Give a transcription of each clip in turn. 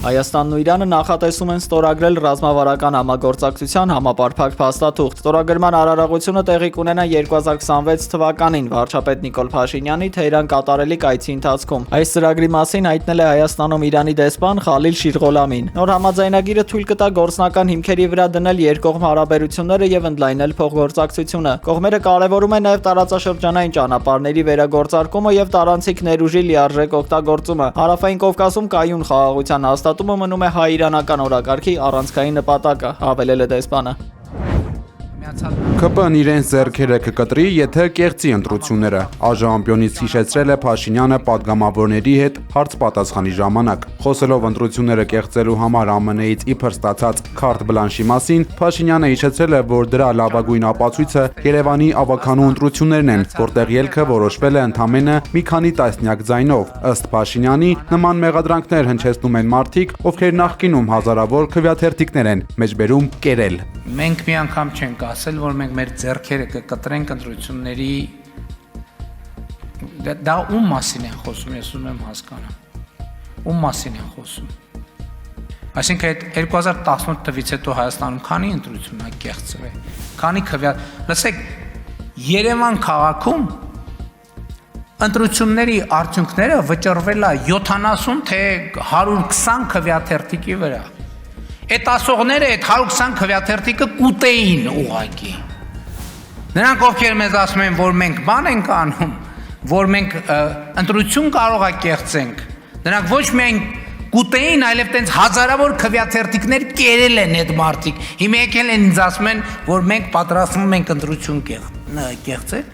Հայաստանն ու Իրանը նախատեսում են ստորագրել ռազմավարական համագործակցության համապարփակ փաստաթուղթ։ Ստորագրման արարողությունը տեղի կունենա 2026 թվականին վարչապետ Նիկոլ Փաշինյանի Թեհրան կատարելիք այցի ընթացքում։ Այս ծրագրի մասին հայտնել է Հայաստանում Իրանի դեսպան Խալիլ Շիրղոլամին։ Նոր համաձայնագիրը թույլ կտա գործնական հիմքերի վրա դնել երկկողմ հարաբերությունները եւ ընդլայնել փոխգործակցությունը։ Կողմերը կարևորում են նաեւ տարածաշրջանային ճանապարհների վերագործարկումը եւ տարանցիկ ներուժի լիարժեք օգտագործումը։ Հարավային Կովկասում կայուն խաղաղության հաստատումը մնում է հայ-իրանական օրակարգի առանցքային նպատակը, հավելել է դեսպանը։ ԿՊ-ն իրենց ձեռքերը կկտրի, եթե կեղծի ընտրությունները, ԱԺ հիշեցրել է Փաշինյանը պատգամավորների հետ հարց-պատասխանի ժամանակ։ Խոսելով ընտրությունները կեղծելու համար ԱՄՆ-ից իբր ստացած քարտ բլանշի մասին, Փաշինյանը հիշեցրել է, որ դրա լավագույն ապացույցը Երևանի ավականու ընտրություններն են, որտեղ ելքը որոշվել է ընդամենը մի քանի տասնյակ ձայնով։ Ըստ Փաշինյանի, նման մեղադրանքներ հնչեցնում են մարդիկ, ովքեր նախկինում հազարավոր քվեաթերթիկներ են մեջբերում կերել։ Մենք մի անգամ չենք ասել, որ մենք մեր ձեռքերը կկտրենք ընտրությունների դա ում մասին են խոսում, ես ուզում եմ հասկանամ։ Ում մասին են խոսում։ Այսինքն այդ 2018 թվականից հետո Հայաստանում քանի ընտրություն է կեղծվել։ Քանի լսեք, Երևան քաղաքում ընտրությունների արդյունքները վճռվել է 70 թե 120 քվեաթերթիկի վրա։ Այդ ասողները այդ 120 քվեաթերթիկը կուտեին ուղակի։ Նրանք ովքեր մեզ ասում են, որ մենք բան ենք անում, որ մենք ընտրություն կարող է կեղծենք, նրանք ոչ միայն կուտեին, այլև տենց հազարավոր քվեաթերթիկներ կերել են այդ մարդիկ։ Հիմա եկել են ինձ ասում են, որ մենք պատրաստվում ենք ընտրություն կեղծել։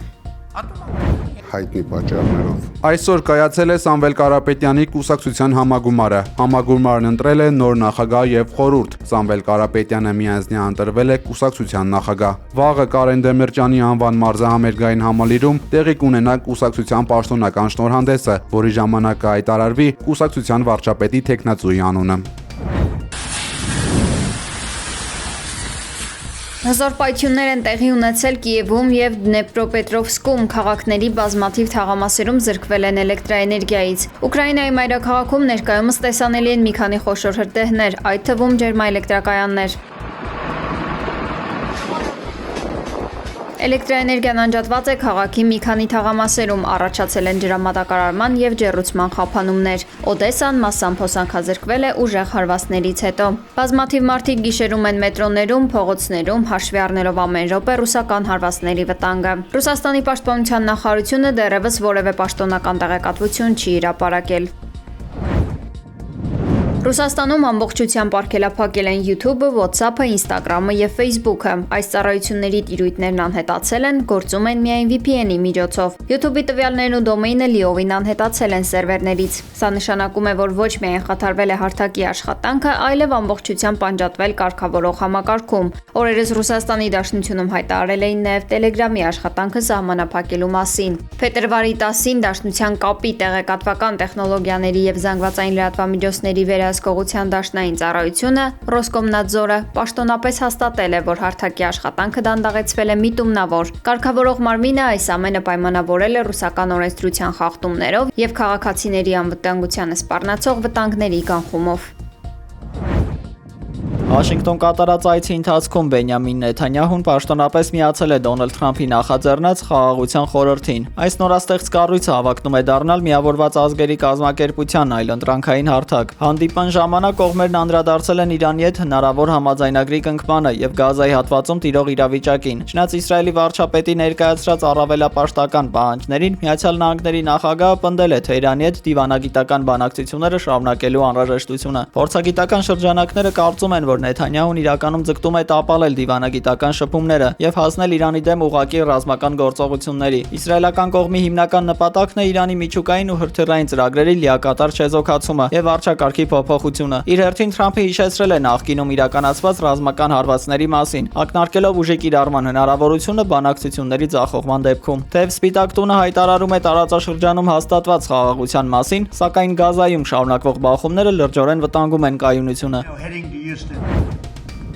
Հայտնի պատճառներով։ Այսօր կայացել է Սամվել Կարապետյանի կուսակցության համագումարը։ Համագումարն ընտրել է նոր նախագահ եւ խորհուրդ։ Սամվել Կարապետյանը միանձնյա ընտրվել է կուսակցության նախագահ։ Վաղը Կարեն Դեմիրճյանի անվան մարզահամերգային համալիրում տեղի կունենա կուսակցության պաշտոնական շնորհանդեսը, որի ժամանակ կհայտարարվի կուսակցության վարչապետի թեկնածուի անունը։ Հզոր պայթյուններ են տեղի ունեցել Կիևում եւ Դնեպրոպետրովսկում, քաղաքների բազմաթիվ թաղամասերում զրկվել են էլեկտրաէներգիայից։ Ուկրաինայի մայրաքաղաքում ներկայումս տեսանելի են մի քանի խոշոր հրդեհներ, այդ թվում ջերմաէլեկտրակայաններ։ Էլեկտրաէներգիան անջատված է քաղաքի մի քանի թաղամասերում, առաջացել են ջրամատակարարման եւ ջեռուցման խափանումներ։ Օդեսան մասամբ հոսանքազրկվել է ուժեղ հարվածներից հետո։ Բազմաթիվ մարդիկ գիշերում են մետրոներում, փողոցներում, հաշվի առնելով ամեն րոպե ռուսական հարվածների վտանգը։ Ռուսաստանի պաշտպանության նախարարությունը դեռևս որևէ պաշտոնական տեղեկատվություն չի հրապարակել։ Ռուսաստանում ամբողջությամբ արգելափակել են YouTube-ը, WhatsApp-ը, Instagram-ը եւ Facebook-ը։ Այս ծառայությունների տիրույթներն անհետացել են, գործում են միայն VPN-ի միջոցով։ YouTube-ի տվյալներն ու դոմեյնը լիովին անհետացել են սերվերներից։ Սա նշանակում է, որ ոչ միայն խաթարվել է հարթակի աշխատանքը, այլև ամբողջությամբ անջատվել կարգավորող համակարգում։ Օրերս Ռուսաստանի Դաշնությունում հայտարարել էին նաեւ Telegram-ի աշխատանքը սահմանափակելու մասին։ Փետրվարի 10-ին Դաշնության կապի տեղեկատվական տեխնոլոգիաների եւ զանգվածային լրատվամիջոցների վերահսկողության դաշնային ծառայությունը Ռոսկոմնadzor-ը պաշտոնապես հաստատել է, որ հարթակի աշխատանքը դանդաղեցվել է միտումնավոր։ Կարգավորող մարմինը այս ամենը պայմանավորել է ռուսական օրենսդրության խախտումներով եւ քաղաքացիների անվտանգությանը սպառնացող վտանգների կանխումով։ Վաշինգտոն կատարած այցի ընթացքում Բենյամին Նեթանյահուն պաշտոնապես միացել է Դոնալդ Թրամփի նախաձեռնած խաղաղության խորհրդին։ Այս նորաստեղծ կառույցը հավակնում է դառնալ Միավորված ազգերի կազմակերպության այլընտրանքային հարթակ։ Հանդիպման ժամանակ կողմերն անդրադարձել են Իրանի հետ հնարավոր համաձայնագրի կնքմանը եւ Գազայի հատվածում տիրող իրավիճակին։ Չնայած Իսրայելի վարչապետի ներկայացրած առավելապաշտական պահանջներին, Միացյալ Նահանգների նախագահը պնդել է Թեհրանի հետ դիվանագիտական բանակցությունները շարունակելու անհրաժեշտությունը։ Փորձագիտական շրջանակները կարծում են, որ Նեթանյահուն իրականում ձգտում է տապալել դիվանագիտական շփումները եւ հասնել Իրանի դեմ ուղղակի ռազմական գործողությունների։ Իսրայելական կողմի հիմնական նպատակն է Իրանի միջուկային ու հրթիռային ծրագրերի լիակատար չեզոքացումը եւ վարչակարգի փոփոխությունը։ Իր հերթին Թրամփը հիշեցրել է նախկինում իրականացված ռազմական հարվածների մասին, ակնարկելով ուժի կիրառման հնարավորությունը բանակցությունների ձախողման դեպքում։ Թեև Սպիտակ տունը հայտարարում է տարածաշրջանում հաստատված խաղաղության մասին, սակայն Գազայում շարունակվող բախումները լրջորեն վտանգում են կայունությունը։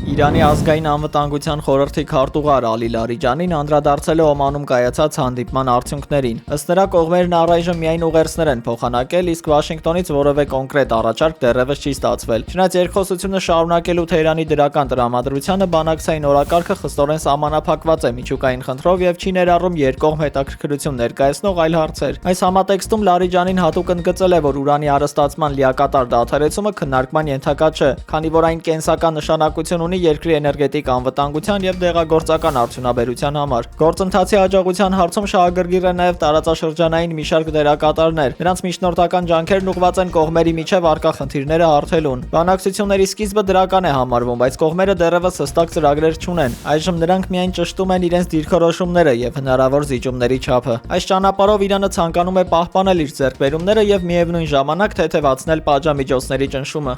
Իրանի ազգային անվտանգության խորհրդի քարտուղար Ալի Լարիջանին անդրադարձել է Օմանում կայացած հանդիպման արդյունքներին։ Ըստ նրա, կողմերն առայժմ միայն ուղերձներ են փոխանակել, իսկ Վաշինգտոնից որևէ կոնկրետ առաջարկ դեռևս չի ստացվել։ Չնայած երկխոսությունը շարունակելու Թեհրանի դրական տրամադրությանը բանակցային օրակարգը խստորեն սահմանափակված է միջուկային խնդրով եւ չի ներառում երկկողմ հետաքրքրություն ներկայացնող այլ հարցեր։ Այս համատեքստում Լարիջանին հատուկ ընդգծել է, որ ուրանի արհեստացման լիակատար դադարեցումը քննարկման ենթակա չէ, քանի որ այն կենսական նշանակություն ունի երկրի էներգետիկ անվտանգության եւ դեղագործական արդյունաբերության համար։ Գործընթացի հաջողության հարցում շահագրգիռ է նաեւ տարածաշրջանային մի շարք դերակատարներ։ Նրանց միջնորդական ջանքերն ուղղված են կողմերի միջև առկա խնդիրները հարթելուն։ Բանակցությունների սկիզբը դրական է համարվում, բայց կողմերը դեռևս հստակ ծրագրեր չունեն։ Այժմ նրանք միայն ճշտում են իրենց դիրքորոշումները եւ հնարավոր զիջումների չափը։ Այս ճանապարհով Իրանը ցանկանում է պահպանել իր ձեռքբերումները եւ միևնույն ժամանակ թեթևացնել պատժամիջոցների ճնշումը։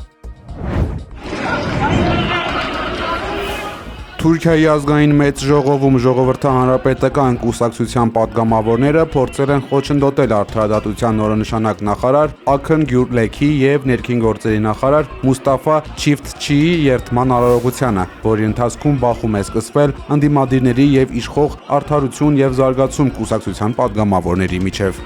Թուրքիայի ազգային մեծ ժողովում ժողովրդահանրապետական կուսակցության պատգամավորները փորձել են խոչընդոտել արդարադատության նորոնշանակ նախարար Աքն Գյուլեքի եւ ներքին գործերի նախարար Մուստաֆա Չիֆթչիի երթման արարողությանը, որի ընթացքում բախում է սկսվել ընդդիմադիրների եւ իշխող Արդարություն եւ զարգացում կուսակցության պատգամավորների միջև։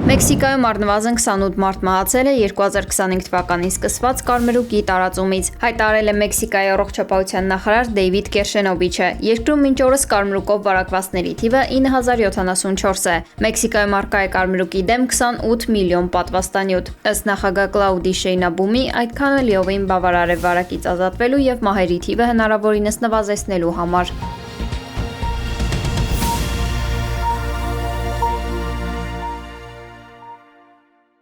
Մեքսիկայում առնվազն 28 մարդ մահացել է 2025 թվականին սկսված կարմրուկի տարածումից, հայտարարել է Մեքսիկայի առողջապահության նախարար Դեյվիդ Կերշենոբիչը։ Երկրում մինչ օրս կարմրուկով վարակվածների թիվը 9074 է։ Մեքսիկայում առկա է կարմրուկի դեմ 28 միլիոն պատվաստանյութ։ Ըստ նախագահ Կլաուդի Շեյնաբումի, այդքանը լիովին բավարար է վարակից ազատվելու եւ մահերի թիվը հնարավորինս նվազեցնելու համար։